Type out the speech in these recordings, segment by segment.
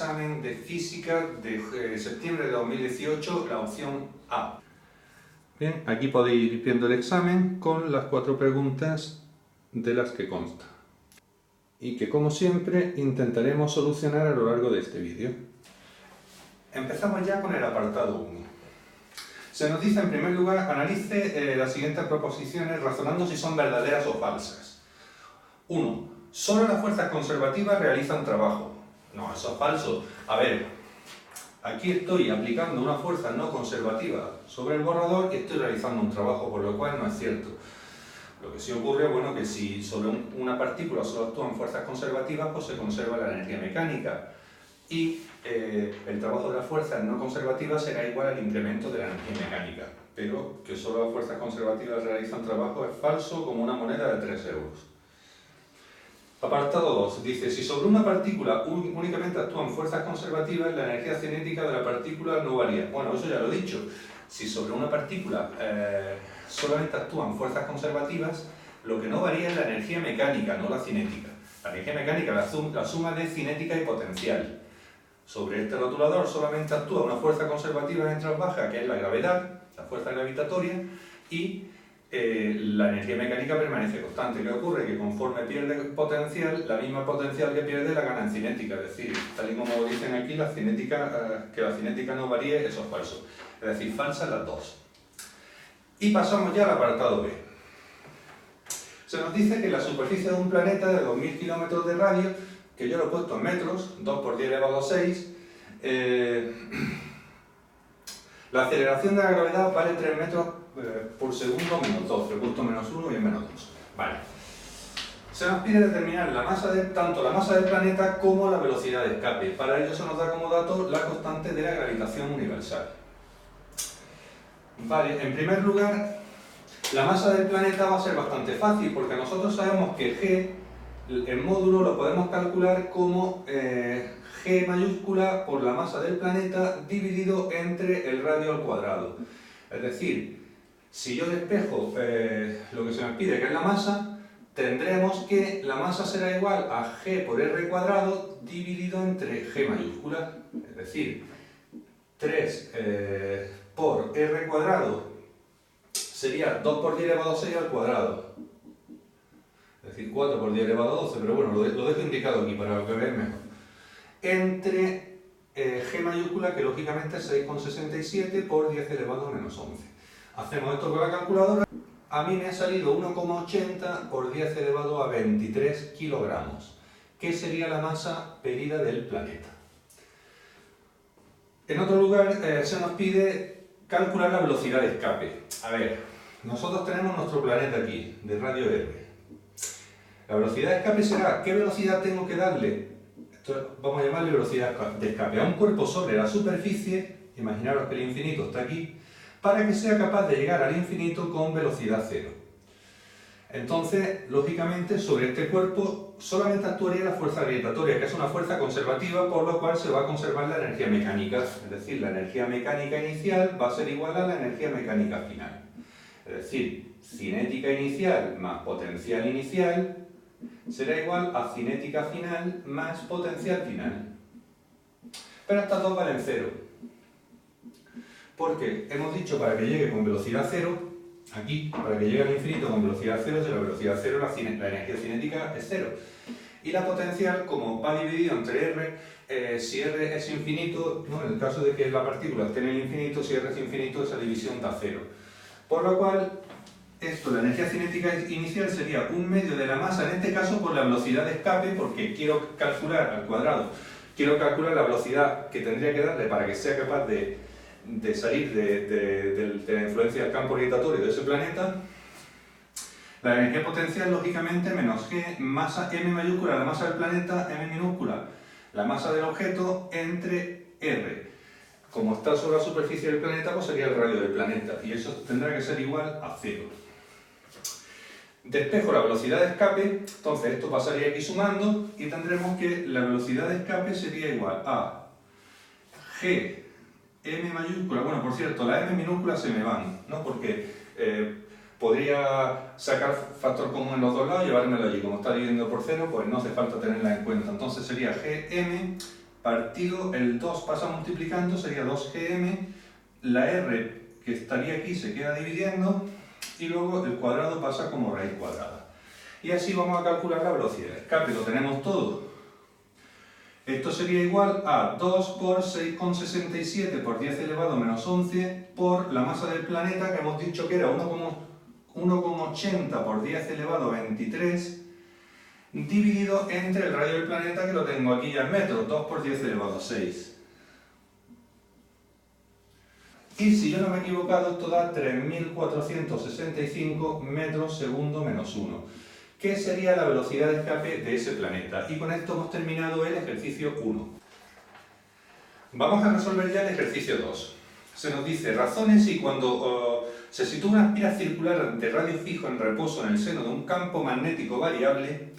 examen de física de septiembre de 2018, la opción A. Bien, aquí podéis ir viendo el examen con las 4 preguntas de las que consta. Y que, como siempre, intentaremos solucionar a lo largo de este vídeo. Empezamos ya con el apartado 1. Se nos dice, en primer lugar, analice las siguientes proposiciones razonando si son verdaderas o falsas. 1. Solo las fuerzas conservativas realizan trabajo. No, eso es falso. A ver, aquí estoy aplicando una fuerza no conservativa sobre el borrador y estoy realizando un trabajo, por lo cual no es cierto. Lo que sí ocurre, bueno, que si sobre una partícula solo actúan fuerzas conservativas, pues se conserva la energía mecánica. Y el trabajo de las fuerzas no conservativas será igual al incremento de la energía mecánica. Pero que solo las fuerzas conservativas realizan trabajo es falso como una moneda de 3 euros. Apartado 2. Dice, si sobre una partícula únicamente actúan fuerzas conservativas, la energía cinética de la partícula no varía. Bueno, eso ya lo he dicho. Si sobre una partícula solamente actúan fuerzas conservativas, lo que no varía es la energía mecánica, no la cinética. La energía mecánica es la suma de cinética y potencial. Sobre este rotulador solamente actúa una fuerza conservativa en entras baja, que es la gravedad, la fuerza gravitatoria, y la energía mecánica permanece constante. ¿Qué ocurre? Que conforme pierde potencial, la misma potencial que pierde la gana en cinética. Es decir, tal y como dicen aquí, que la cinética no varíe, eso es falso. Es decir, falsas las dos. Y pasamos ya al apartado B. Se nos dice que la superficie de un planeta de 2000 kilómetros de radio, que yo lo he puesto en metros, 2 por 10 elevado a 6, la aceleración de la gravedad vale 3 metros por segundo menos 2, he puesto menos 1 y en menos 2. Vale. Se nos pide determinar tanto la masa del planeta como la velocidad de escape. Para ello se nos da como dato la constante de la gravitación universal. Vale, en primer lugar, la masa del planeta va a ser bastante fácil porque nosotros sabemos que G, el módulo, lo podemos calcular como G mayúscula por la masa del planeta dividido entre el radio al cuadrado. Es decir, si yo despejo lo que se me pide, que es la masa, tendremos que la masa será igual a G por R cuadrado dividido entre G mayúscula. Es decir, 3 por R cuadrado sería 2 por 10 elevado a 6 al cuadrado. Es decir, 4 por 10 elevado a 12, pero bueno, lo dejo indicado aquí para que veáis mejor. Entre G mayúscula, que lógicamente es 6,67 por 10 elevado a menos 11. Hacemos esto con la calculadora. A mí me ha salido 1,80 por 10 elevado a 23 kilogramos, que sería la masa pedida del planeta. En otro lugar se nos pide calcular la velocidad de escape. A ver, nosotros tenemos nuestro planeta aquí, de radio R. La velocidad de escape será, ¿qué velocidad tengo que darle? Esto vamos a llamarle velocidad de escape a un cuerpo sobre la superficie, imaginaros que el infinito está aquí, para que sea capaz de llegar al infinito con velocidad cero. Entonces, lógicamente, sobre este cuerpo solamente actuaría la fuerza gravitatoria, que es una fuerza conservativa, por lo cual se va a conservar la energía mecánica. Es decir, la energía mecánica inicial va a ser igual a la energía mecánica final. Es decir, cinética inicial más potencial inicial será igual a cinética final más potencial final. Pero estas dos valen cero. Porque hemos dicho para que llegue con velocidad cero, aquí, para que llegue al infinito con velocidad cero, si la velocidad cero, la energía cinética es cero. Y la potencial, como va dividido entre R, si R es infinito, ¿no? En el caso de que la partícula esté en el infinito, si R es infinito, esa división da cero. Por lo cual, la energía cinética inicial sería un medio de la masa, en este caso por la velocidad de escape, porque quiero calcular al cuadrado, quiero calcular la velocidad que tendría que darle para que sea capaz de salir de la influencia del campo gravitatorio de ese planeta. La energía potencial, lógicamente, menos G, masa M mayúscula, la masa del planeta, M minúscula, la masa del objeto, entre R. Como está sobre la superficie del planeta, pues sería el radio del planeta, y eso tendrá que ser igual a 0. Despejo la velocidad de escape, entonces esto pasaría aquí sumando, y tendremos que la velocidad de escape sería igual a G, M mayúscula, bueno, por cierto, la M minúscula se me van, ¿no? Porque podría sacar factor común en los dos lados y llevármelo allí. Como está dividiendo por 0, pues no hace falta tenerla en cuenta. Entonces sería Gm partido el 2 pasa multiplicando, sería 2gm, la r que estaría aquí se queda dividiendo y luego el cuadrado pasa como raíz cuadrada. Y así vamos a calcular la velocidad de escape, lo tenemos todo. Esto sería igual a 2 por 6,67 por 10 elevado menos 11 por la masa del planeta, que hemos dicho que era 1,80 por 10 elevado a 23, dividido entre el radio del planeta, que lo tengo aquí ya en metros, 2 por 10 elevado a 6. Y si yo no me he equivocado, esto da 3.465 metros segundo menos 1, que sería la velocidad de escape de ese planeta. Y con esto hemos terminado el ejercicio 1. Vamos a resolver ya el ejercicio 2. Se nos dice razones y cuando se sitúa una espiral circular de radio fijo en reposo en el seno de un campo magnético variable,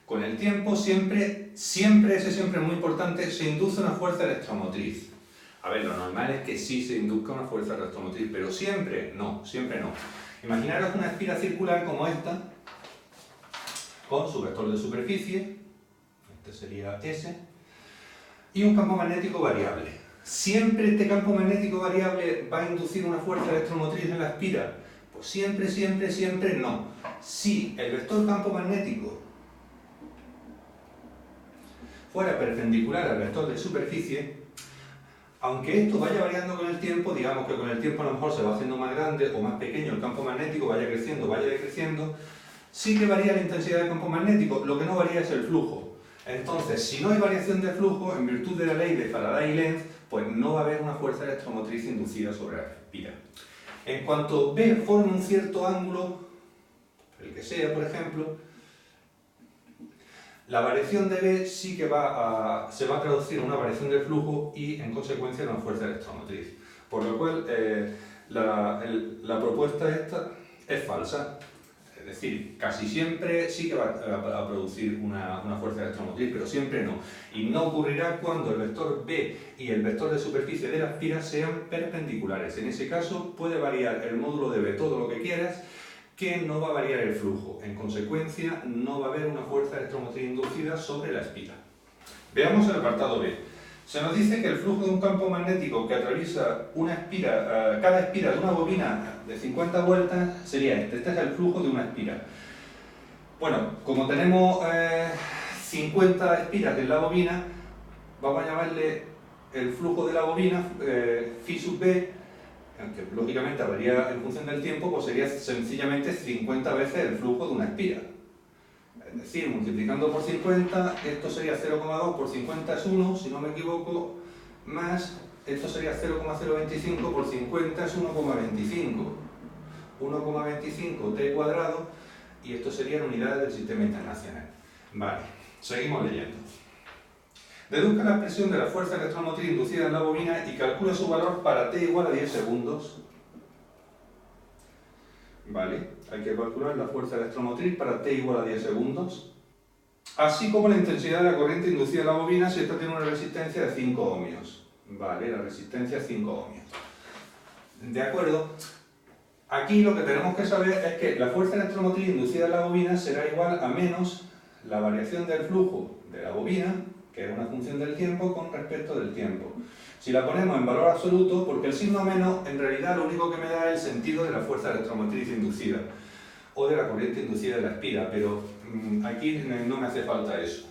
con el tiempo siempre es muy importante, se induce una fuerza electromotriz. A ver, lo normal es que sí se induzca una fuerza electromotriz, pero siempre no. Imaginaros una espiral circular como esta, con su vector de superficie, este sería S, y un campo magnético variable. ¿Siempre este campo magnético variable va a inducir una fuerza electromotriz en la espiral? Pues siempre no. Si el vector campo magnético fuera perpendicular al vector de superficie, aunque esto vaya variando con el tiempo, digamos que con el tiempo a lo mejor se va haciendo más grande o más pequeño el campo magnético, vaya creciendo, vaya decreciendo, sí que varía la intensidad del campo magnético, lo que no varía es el flujo. Entonces, si no hay variación de flujo, en virtud de la ley de Faraday-Lenz, pues no va a haber una fuerza electromotriz inducida sobre la espiral. En cuanto B forme un cierto ángulo, el que sea, por ejemplo, la variación de B sí que se va a traducir en una variación del flujo y, en consecuencia, en una fuerza electromotriz. Por lo cual, la propuesta esta es falsa. Es decir, casi siempre sí que va a producir una fuerza electromotriz, pero siempre no. Y no ocurrirá cuando el vector B y el vector de superficie de la espiral sean perpendiculares. En ese caso puede variar el módulo de B todo lo que quieras, que no va a variar el flujo. En consecuencia, no va a haber una fuerza electromotriz inducida sobre la espiral. Veamos el apartado B. Se nos dice que el flujo de un campo magnético que atraviesa una espiral, cada espiral de una bobina de 50 vueltas sería este. Este es el flujo de una espiral. Bueno, como tenemos 50 espiras en la bobina, vamos a llamarle el flujo de la bobina phi sub b, aunque lógicamente varía en función del tiempo, pues sería sencillamente 50 veces el flujo de una espiral. Es decir, multiplicando por 50, esto sería 0,2 por 50 es 1, si no me equivoco, más esto sería 0,025 por 50 es 1,25. 1,25 t cuadrado, y esto serían unidades del sistema internacional. Vale, seguimos leyendo. Deduzca la expresión de la fuerza electromotriz inducida en la bobina y calcule su valor para t igual a 10 segundos. Vale, hay que calcular la fuerza electromotriz para t igual a 10 segundos, así como la intensidad de la corriente inducida en la bobina si esta tiene una resistencia de 5 ohmios. Vale, la resistencia es 5 ohmios. De acuerdo. Aquí lo que tenemos que saber es que la fuerza electromotriz inducida en la bobina será igual a menos la variación del flujo de la bobina, que es una función del tiempo, con respecto del tiempo. Si la ponemos en valor absoluto, porque el signo menos en realidad lo único que me da es el sentido de la fuerza electromotriz inducida o de la corriente inducida en la espiral, pero aquí no me hace falta eso.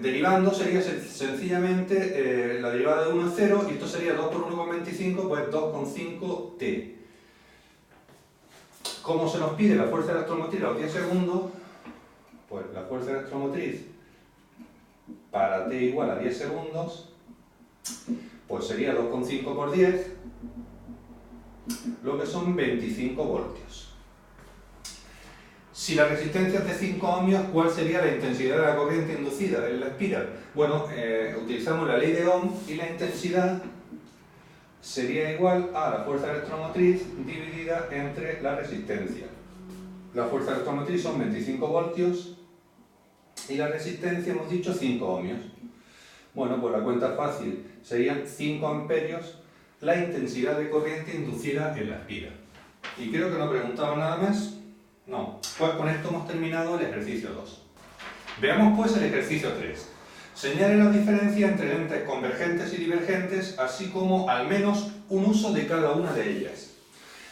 Derivando sería sencillamente la derivada de 1 es 0, y esto sería 2 por 1,25, pues 2,5t. Como se nos pide la fuerza electromotriz a los 10 segundos, pues la fuerza electromotriz para t igual a 10 segundos, pues sería 2,5 por 10, lo que son 25 voltios. Si la resistencia es de 5 ohmios, ¿cuál sería la intensidad de la corriente inducida en la espiral? Bueno, utilizamos la ley de Ohm y la intensidad sería igual a la fuerza electromotriz dividida entre la resistencia. La fuerza electromotriz son 25 voltios y la resistencia hemos dicho 5 ohmios. Bueno, pues la cuenta fácil serían 5 amperios la intensidad de corriente inducida en la espiral. Y creo que no he preguntado nada más. No, pues con esto hemos terminado el ejercicio 2. Veamos pues el ejercicio 3. Señale la diferencia entre lentes convergentes y divergentes, así como al menos un uso de cada una de ellas.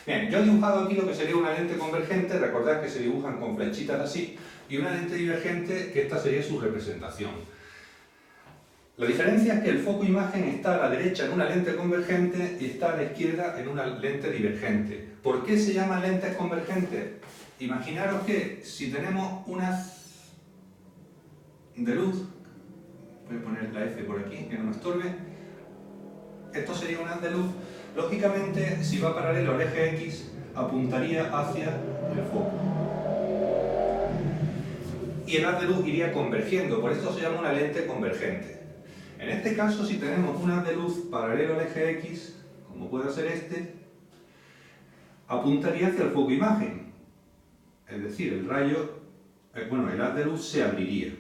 Bien, yo he dibujado aquí lo que sería una lente convergente, recordad que se dibujan con flechitas así, y una lente divergente, que esta sería su representación. La diferencia es que el foco imagen está a la derecha en una lente convergente y está a la izquierda en una lente divergente. ¿Por qué se llaman lentes convergentes? Imaginaros que si tenemos un haz de luz, voy a poner la F por aquí, que no me estorbe, esto sería un haz de luz, lógicamente si va paralelo al eje X, apuntaría hacia el foco. Y el haz de luz iría convergiendo, por esto se llama una lente convergente. En este caso, si tenemos un haz de luz paralelo al eje X, como puede ser este, apuntaría hacia el foco imagen. Es decir, el rayo, el haz de luz se abriría.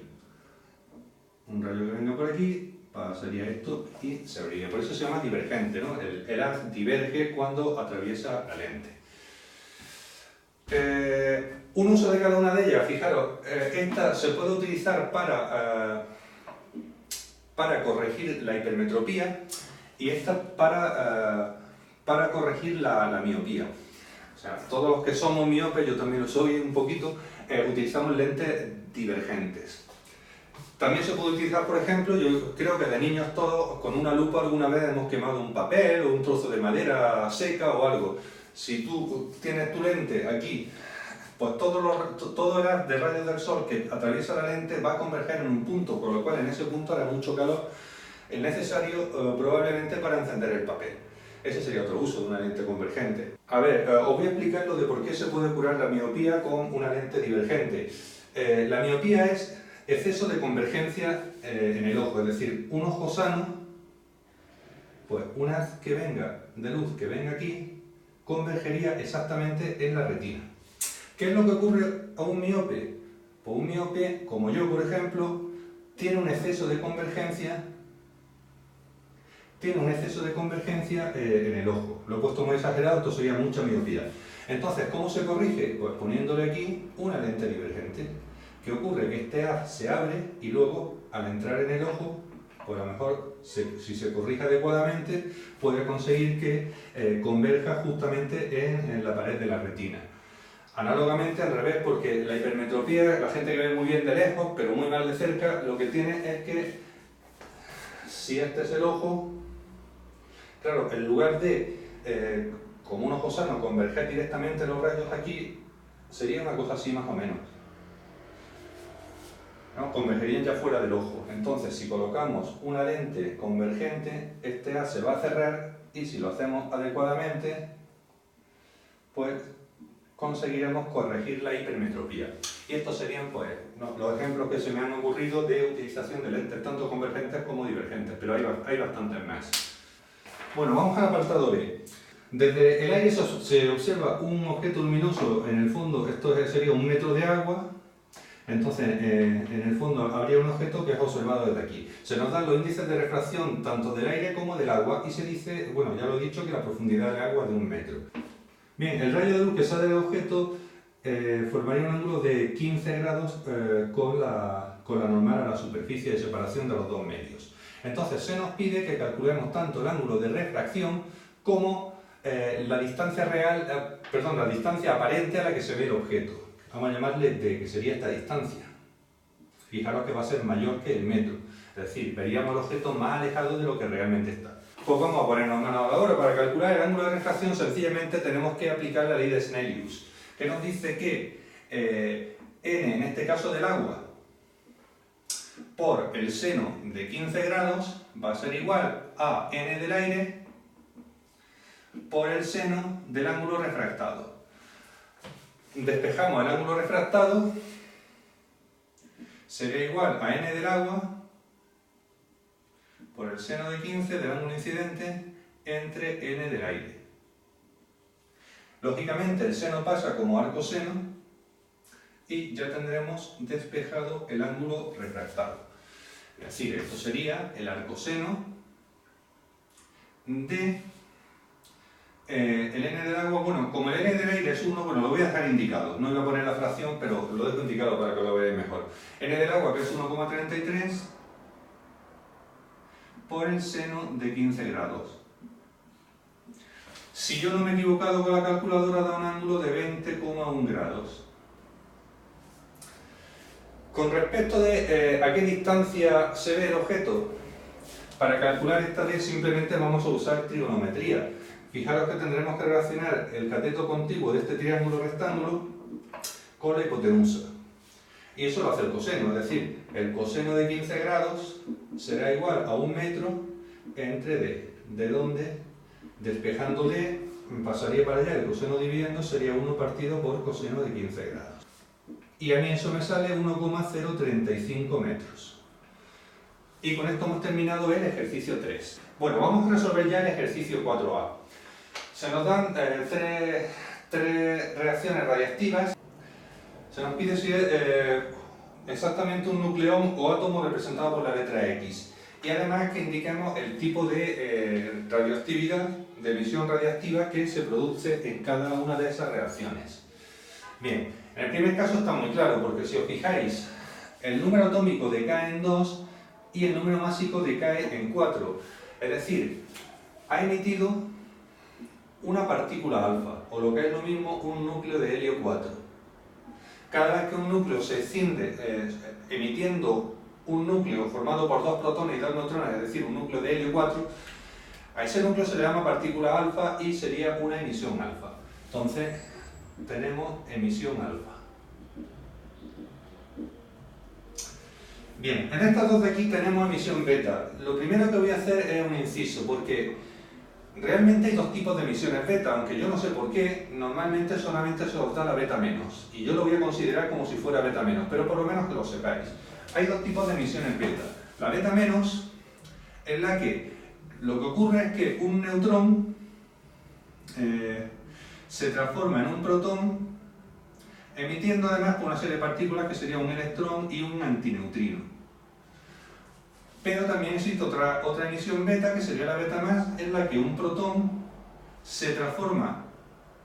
Un rayo que venga por aquí, pasaría esto y se abriría. Por eso se llama divergente, ¿no? El haz diverge cuando atraviesa la lente. Un uso de cada una de ellas, fijaros, esta se puede utilizar para corregir la hipermetropía y esta para corregir la miopía. O sea, todos los que somos miopes, yo también lo soy un poquito, utilizamos lentes divergentes. También se puede utilizar, por ejemplo, yo creo que de niños todos con una lupa alguna vez hemos quemado un papel o un trozo de madera seca o algo. Si tú tienes tu lente aquí, pues todo el haz de rayos del sol que atraviesa la lente va a converger en un punto, con lo cual en ese punto hará mucho calor, es necesario probablemente para encender el papel. Ese sería otro uso de una lente convergente. A ver, os voy a explicar lo de por qué se puede curar la miopía con una lente divergente. La miopía es exceso de convergencia en el ojo, es decir, un ojo sano, pues un haz que venga de luz que venga aquí, convergería exactamente en la retina. ¿Qué es lo que ocurre a un miope? Pues un miope, como yo por ejemplo, tiene un exceso de convergencia en el ojo. Lo he puesto muy exagerado, esto sería mucha miopía. Entonces, ¿cómo se corrige? Pues poniéndole aquí una lente divergente. ¿Qué ocurre? Que este haz se abre y luego, al entrar en el ojo, pues a lo mejor, si se corrige adecuadamente, puede conseguir que converja justamente en la pared de la retina. Análogamente al revés, porque la hipermetropía, la gente que ve muy bien de lejos, pero muy mal de cerca, lo que tiene es que, si este es el ojo, claro, en lugar de, como un ojo sano, converger directamente los rayos aquí, sería una cosa así más o menos, ¿no? Convergerían ya fuera del ojo. Entonces, si colocamos una lente convergente, este haz se va a cerrar y si lo hacemos adecuadamente, pues conseguiremos corregir la hipermetropía. Y estos serían pues, los ejemplos que se me han ocurrido de utilización de lentes tanto convergentes como divergentes, pero hay bastantes más. Bueno, vamos al apartado B. Desde el aire se observa un objeto luminoso en el fondo, esto sería 1 metro de agua, entonces en el fondo habría un objeto que es observado desde aquí. Se nos dan los índices de refracción tanto del aire como del agua y se dice, bueno, ya lo he dicho, que la profundidad del agua es de 1 metro. Bien, el rayo de luz que sale del objeto formaría un ángulo de 15 grados con la normal a la superficie de separación de los dos medios. Entonces se nos pide que calculemos tanto el ángulo de refracción como la distancia la distancia aparente a la que se ve el objeto. Vamos a llamarle D, que sería esta distancia. Fijaros que va a ser mayor que el metro, es decir, veríamos el objeto más alejado de lo que realmente está. Pues vamos a ponernos mano a la obra. Para calcular el ángulo de refracción sencillamente tenemos que aplicar la ley de Snellius, que nos dice que n, en este caso del agua, por el seno de 15 grados va a ser igual a n del aire por el seno del ángulo refractado. Despejamos el ángulo refractado, sería igual a n del agua por el seno de 15 del ángulo incidente entre n del aire. Lógicamente el seno pasa como arcoseno y ya tendremos despejado el ángulo refractado. Es decir, esto sería el arcoseno de el n del agua. Bueno, como el n del aire es 1, bueno, lo voy a dejar indicado. No voy a poner la fracción, pero lo dejo indicado para que lo veáis mejor. N del agua, que es 1,33, por el seno de 15 grados. Si yo no me he equivocado con la calculadora, da un ángulo de 20,1 grados. Con respecto de a qué distancia se ve el objeto, para calcular esta ley simplemente vamos a usar trigonometría. Fijaros que tendremos que relacionar el cateto contiguo de este triángulo rectángulo con la hipotenusa. Y eso lo hace el coseno, es decir, el coseno de 15 grados será igual a 1 metro entre D. De donde, despejando D, pasaría para allá, el coseno dividiendo sería 1 partido por coseno de 15 grados. Y a mí eso me sale 1,035 metros. Y con esto hemos terminado el ejercicio 3. Bueno, vamos a resolver ya el ejercicio 4a. Se nos dan tres reacciones radiactivas. Se nos pide si es exactamente un nucleón o átomo representado por la letra X. Y además que indiquemos el tipo de radioactividad, de emisión radiactiva que se produce en cada una de esas reacciones. Bien, en el primer caso está muy claro, porque si os fijáis, el número atómico decae en 2 y el número másico decae en 4. Es decir, ha emitido una partícula alfa, o lo que es lo mismo, un núcleo de helio 4. Cada vez que un núcleo se escinde emitiendo un núcleo formado por 2 protones y 2 neutrones, es decir, un núcleo de helio 4, a ese núcleo se le llama partícula alfa y sería una emisión alfa. Entonces, tenemos emisión alfa. Bien, en estas dos de aquí tenemos emisión beta. Lo primero que voy a hacer es un inciso, porque realmente hay dos tipos de emisiones beta, aunque yo no sé por qué, normalmente solamente se os da la beta menos, y yo lo voy a considerar como si fuera beta menos, pero por lo menos que lo sepáis. Hay dos tipos de emisiones beta. La beta menos, en la que lo que ocurre es que un neutrón se transforma en un protón, emitiendo además por una serie de partículas que sería un electrón y un antineutrino. Pero también existe otra emisión beta, que sería la beta más, en la que un protón se transforma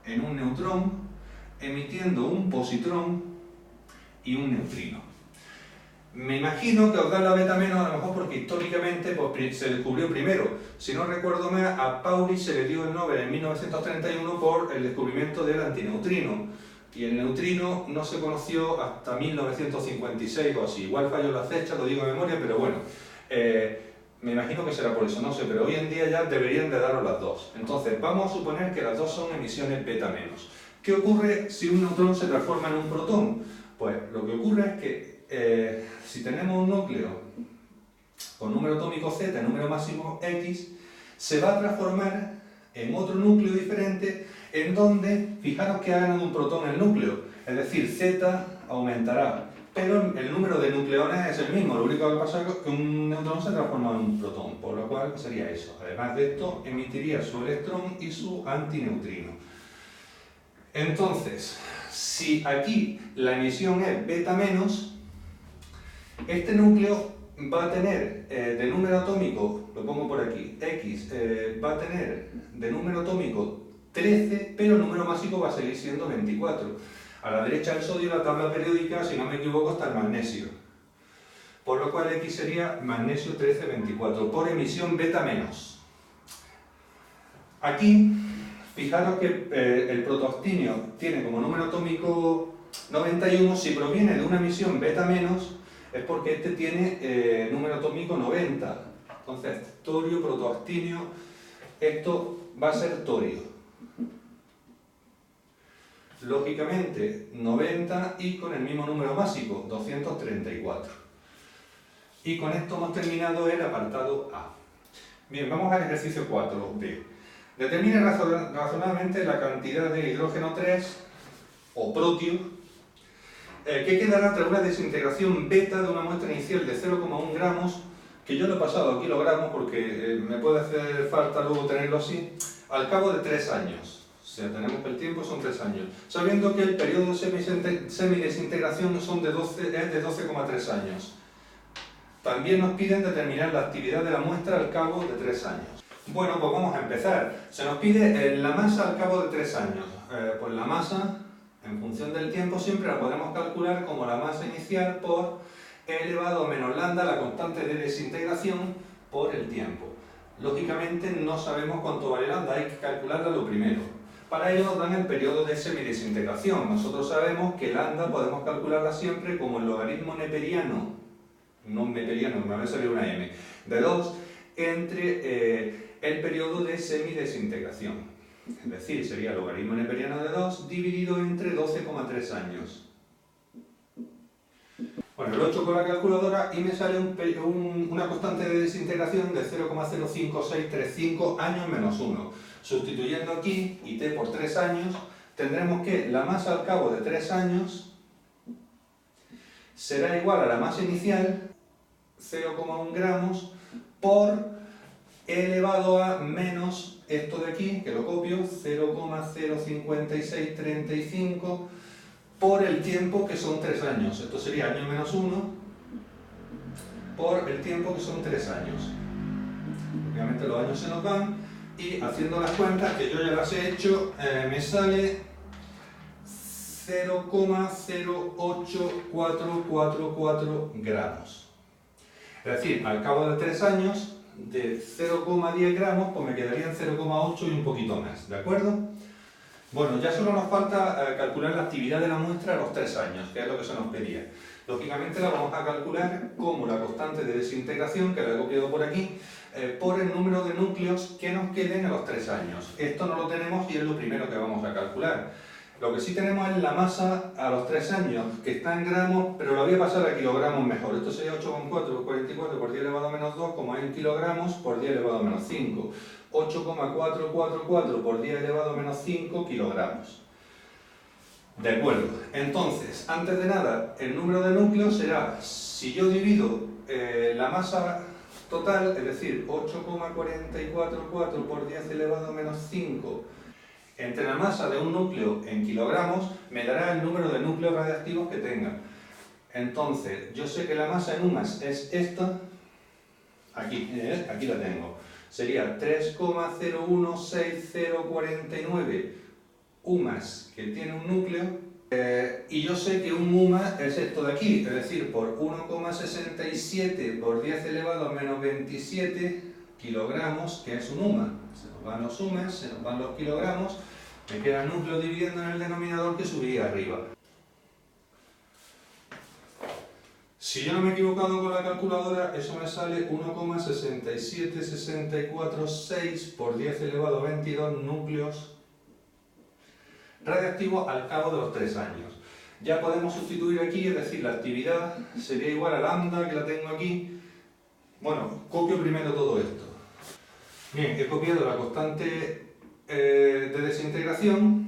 en un neutrón, emitiendo un positrón y un neutrino. Me imagino que os da la beta menos, a lo mejor porque históricamente pues, se descubrió primero. Si no recuerdo mal, a Pauli se le dio el Nobel en 1931 por el descubrimiento del antineutrino. Y el neutrino no se conoció hasta 1956 o así. Igual fallo la fecha, lo digo de memoria, pero bueno. Me imagino que será por eso, no sé, pero hoy en día ya deberían de daros las dos. Entonces, vamos a suponer que las dos son emisiones beta menos. ¿Qué ocurre si un neutrón se transforma en un protón? Pues lo que ocurre es que si tenemos un núcleo con número atómico Z, número máximo X, se va a transformar en otro núcleo diferente en donde, fijaros que ha ganado un protón el núcleo, es decir, Z aumentará, pero el número de nucleones es el mismo, lo único que pasa es que un neutrón se transforma en un protón, por lo cual sería eso. Además de esto, emitiría su electrón y su antineutrino. Entonces, si aquí la emisión es beta menos, este núcleo va a tener de número atómico, lo pongo por aquí, X, va a tener de número atómico 13, pero el número másico va a seguir siendo 24. A la derecha del sodio, la tabla periódica, si no me equivoco, está el magnesio. Por lo cual X sería magnesio 1324, por emisión beta menos. Aquí, fijaros que el protoactinio tiene como número atómico 91, si proviene de una emisión beta menos, es porque este tiene número atómico 90. Entonces, torio, protoactinio, esto va a ser torio. Lógicamente, 90 y con el mismo número másico, 234. Y con esto hemos terminado el apartado A. Bien, vamos al ejercicio 4b. Determine razonablemente la cantidad de hidrógeno 3, o protio, que quedará tras una desintegración beta de una muestra inicial de 0,1 gramos, que yo lo he pasado a kilogramos porque me puede hacer falta luego tenerlo así, al cabo de 3 años. O sea, tenemos que el tiempo son 3 años. Sabiendo que el periodo de semidesintegración son es de 12,3 años. También nos piden determinar la actividad de la muestra al cabo de 3 años. Bueno, pues vamos a empezar. Se nos pide la masa al cabo de 3 años. Pues la masa, en función del tiempo, siempre la podemos calcular como la masa inicial por E elevado a menos lambda, la constante de desintegración, por el tiempo. Lógicamente no sabemos cuánto vale lambda, hay que calcularla lo primero. Para ello nos dan el periodo de semidesintegración. Nosotros sabemos que lambda podemos calcularla siempre como el logaritmo neperiano, no neperiano, me va a salir una m, de 2 entre el periodo de semidesintegración. Es decir, sería el logaritmo neperiano de 2 dividido entre 12,3 años. Bueno, lo he hecho con la calculadora y me sale una constante de desintegración de 0,05635 años menos 1. Sustituyendo aquí y t por 3 años, tendremos que la masa al cabo de 3 años será igual a la masa inicial, 0,1 gramos, por e elevado a menos esto de aquí, que lo copio, 0,05635 por el tiempo, que son 3 años. Esto sería año menos 1 por el tiempo, que son 3 años. Obviamente los años se nos van y haciendo las cuentas, que yo ya las he hecho, me sale 0,08444 gramos. Es decir, al cabo de 3 años, de 0,10 gramos, pues me quedarían 0,8 y un poquito más, ¿de acuerdo? Bueno, ya solo nos falta calcular la actividad de la muestra a los 3 años, que es lo que se nos pedía. Lógicamente la vamos a calcular como la constante de desintegración, que la he copiado por aquí, por el número de núcleos que nos queden a los 3 años. Esto no lo tenemos y es lo primero que vamos a calcular. Lo que sí tenemos es la masa a los 3 años, que está en gramos, pero lo voy a pasar a kilogramos mejor. Esto sería 8,444 por 10 elevado a menos 2, como es en kilogramos, por 10 elevado a menos 5. 8,444 por 10 elevado a menos 5 kilogramos. De acuerdo. Entonces, antes de nada, el número de núcleos será, si yo divido la masa total, es decir, 8,444 por 10 elevado a menos 5, entre la masa de un núcleo en kilogramos, me dará el número de núcleos radiactivos que tenga. Entonces, yo sé que la masa en UMAS es esta, aquí la tengo. Sería 3,016049 UMAS, que tiene un núcleo, y yo sé que un UMA es esto de aquí, es decir, por 1,67 por 10 elevado a menos 27 kilogramos, que es un UMA. Se nos van los UMAS, se nos van los kilogramos, me queda el núcleo dividiendo en el denominador, que subiría arriba. Si yo no me he equivocado con la calculadora, eso me sale 1,67646 por 10 elevado a 22 núcleos radiactivos al cabo de los 3 años. Ya podemos sustituir aquí, es decir, la actividad sería igual a lambda, que la tengo aquí. Bueno, copio primero todo esto. Bien, he copiado la constante de desintegración,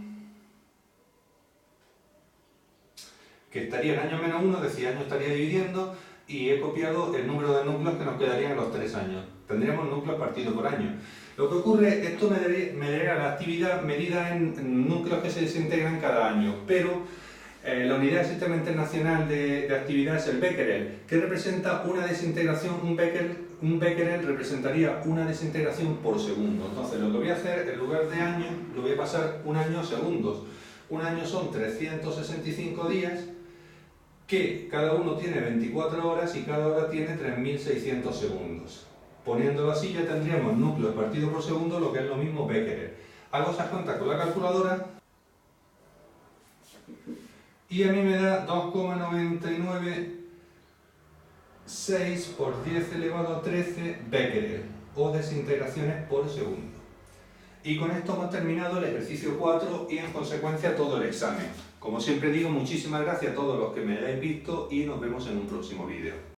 que estaría en año menos 1, es decir, año estaría dividiendo, y he copiado el número de núcleos que nos quedarían en los 3 años. Tendríamos núcleos partidos por año. Lo que ocurre, esto me daría la actividad medida en núcleos que se desintegran cada año, pero la unidad del Sistema Internacional de Actividad es el becquerel, que representa una desintegración, un becquerel representaría una desintegración por segundo. Entonces lo que voy a hacer, en lugar de año, lo voy a pasar un año a segundos. Un año son 365 días, que cada uno tiene 24 horas y cada hora tiene 3.600 segundos. Poniéndolo así ya tendríamos núcleos partidos por segundo, lo que es lo mismo becquerel. Hago esas cuentas con la calculadora y a mí me da 2,996 por 10 elevado a 13 becquerel, o desintegraciones por segundo. Y con esto hemos terminado el ejercicio 4 y en consecuencia todo el examen. Como siempre digo, muchísimas gracias a todos los que me hayáis visto y nos vemos en un próximo vídeo.